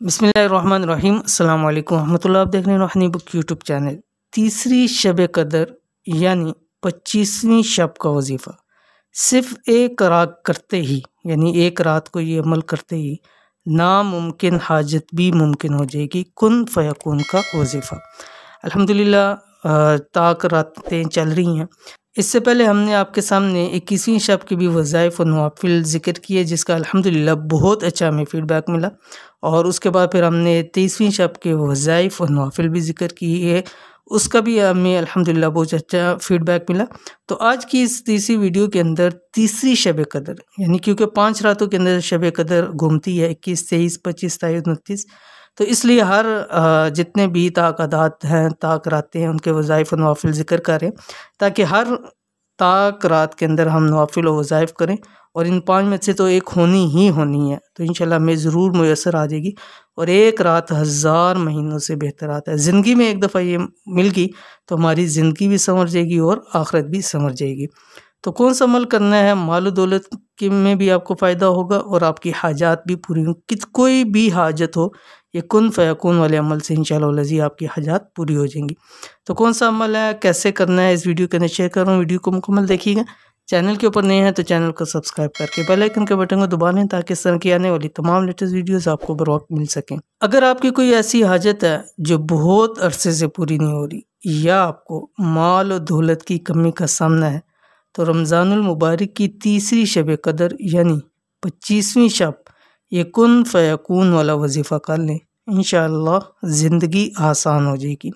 بسم اللہ الرحمن الرحیم۔ السلام علیکم ورحمۃ اللہ۔ آپ دیکھ رہے ہیں روحانی بک یوٹیوب چینل۔ تیسری شب قدر یعنی 25ویں شب کا وظیفہ صرف ایک رات کرتے ہی، یعنی ایک رات کو یہ عمل کرتے ہی ناممکن حاجت بھی ممکن ہو جائے گی۔ کن فیکون کا وظیفہ الحمدللہ تاک راتیں چل رہی ہیں۔ اس سے پہلے ہم نے آپ کے سامنے 21ویں شب کے بھی وظائف و نوافل ذکر کیے، جس کا الحمدللہ بہت اچھا ہمیں فیڈ بیک ملا، اور اس کے بعد پھر ہم نے 23ویں شب کے وظائف و نوافل بھی ذکر کیے، اس کا بھی ہمیں الحمدللہ بہت اچھا فیڈ بیک ملا۔ تو آج کی اس تیسری ویڈیو کے اندر تیسری شب قدر، یعنی کیونکہ 5 راتوں کے اندر شب قدر گھومتی ہے، 21، 23، 25، 27، 29، تو اس لیے ہر جتنے بھی تاکادات ہیں، تاک راتیں ہیں، ان کے وظائف و نوافل ذکر کریں، تاکہ ہر تاک رات کے اندر ہم نوافل و وظائف کریں، اور ان 5 میں سے تو ایک ہونی ہی ہونی ہے، تو انشاءاللہ ہمیں ضرور میسر آ جائے گی، اور ایک رات 1000 مہینوں سے بہتر آتا ہے۔ زندگی میں ایک دفعہ یہ مل گئی تو ہماری زندگی بھی سنور جائے گی اور آخرت بھی سنور جائے گی۔ تو کون سا عمل کرنا ہے؟ مال و دولت میں بھی آپ کو فائدہ ہوگا، اور آپ کی حاجات بھی پوری ہوں، کوئی بھی حاجت ہو، یہ کن فیکون والے عمل سے انشاءاللہ العزیز آپ کی حاجات پوری ہو جائیں گی۔ تو کون سا عمل ہے، کیسے کرنا ہے، اس ویڈیو کے اندر شیئر کر رہا ہوں، ویڈیو کو مکمل دیکھیے گا۔ چینل کے اوپر نئے ہیں تو چینل کو سبسکرائب کر کے بیل آئیکن کے بٹن کو دبا لیں، تاکہ اس طرح کی آنے والی تمام لیٹسٹ ویڈیوز آپ کو بر وقت مل سکیں۔ اگر آپ کی کوئی ایسی حاجت ہے جو بہت عرصے سے پوری نہیں ہو رہی، یا آپ کو مال و دولت کی کمی کا سامنا ہے، تو رمضان المبارک کی تیسری شب قدر یعنی 25ویں شب یہ کن فیکون والا وظیفہ کر لیں، انشاءاللہ زندگی آسان ہو جائے گی۔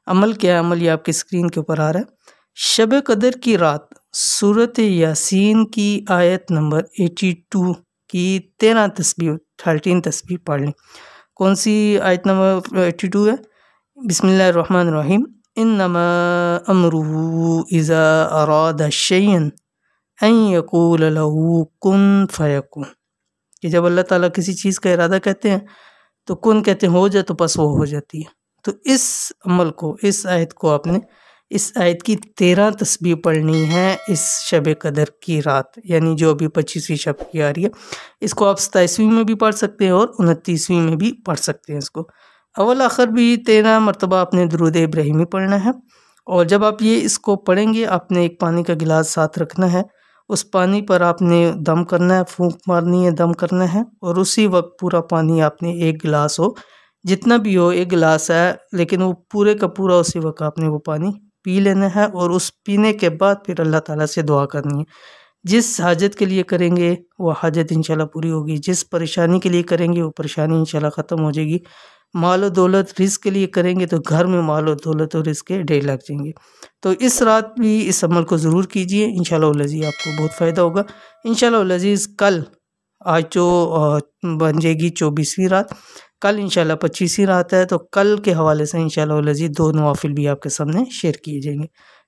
عمل کیا ہے؟ عمل یہ آپ کی اسکرین کے اوپر آ رہا ہے۔ شب قدر کی رات سورۃ یاسین کی آیت نمبر 82 کی 13 تسبیح پڑھ لیں۔ کون سی آیت نمبر 82 ہے؟ بسم اللہ الرحمن الرحیم۔ انما امرہ اذا اراد شیئا ان یقول له کن فیکون، کہ جب اللہ تعالیٰ کسی چیز کا ارادہ کہتے ہیں تو کن کہتے ہیں ہو جائے، تو بس وہ ہو جاتی ہے۔ تو اس عمل کو، اس آیت کو آپ نے اس آیت کی 13 تسبیح پڑھنی ہے اس شب قدر کی رات، یعنی جو ابھی 25ویں شب کی آ رہی ہے۔ اس کو آپ 27ویں میں بھی پڑھ سکتے ہیں اور 29ویں میں بھی پڑھ سکتے ہیں۔ اس کو اول آخر بھی 13 مرتبہ آپ نے درود ابراہیمی پڑھنا ہے، اور جب آپ اس کو پڑھیں گے، آپ نے ایک پانی کا گلاس ساتھ رکھنا ہے، اس پانی پر آپ نے دم کرنا ہے، پھونک مارنی ہے، دم کرنا ہے، اور اسی وقت پورا پانی آپ نے ایک گلاس ہو، جتنا بھی ہو ایک گلاس ہے، لیکن وہ پورے کا پورا اسی وقت آپ نے وہ پانی پی لینا ہے، اور اس پینے کے بعد پھر اللہ تعالیٰ سے دعا کرنی ہے۔ جس حاجت کے لیے کریں گے وہ حاجت انشاءاللہ پوری ہوگی، جس پریشانی کے لیے کریں گے وہ پریشانی انشاءاللہ ختم ہو جائے گی۔ مال و دولت رزق کے لیے کریں گے تو گھر میں مال و دولت اور رزق کے ڈھیر لگ جائیں گے۔ تو اس رات بھی اس عمل کو ضرور کیجئے، انشاءاللہ العزیز آپ کو بہت فائدہ ہوگا۔ انشاءاللہ العزیز کل، آج جو بن جائے گی 24ویں رات، کل انشاءاللہ 25ویں رات ہے، تو کل کے حوالے سے انشاءاللہ العزیز 2 نوافل بھی آپ کے سامنے شیئر کیے جائیں گے۔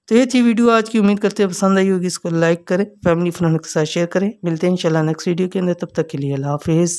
تو یہ تھی ویڈیو آج کی، امید کرتے ہیں پسند آئی ہوگی۔ اس کو لائک کریں، فیملی فرینڈ کے ساتھ شیئر کریں۔ ملتے ہیں انشاءاللہ نیکسٹ ویڈیو کے اندر، تب تک کے لیے اللہ حافظ۔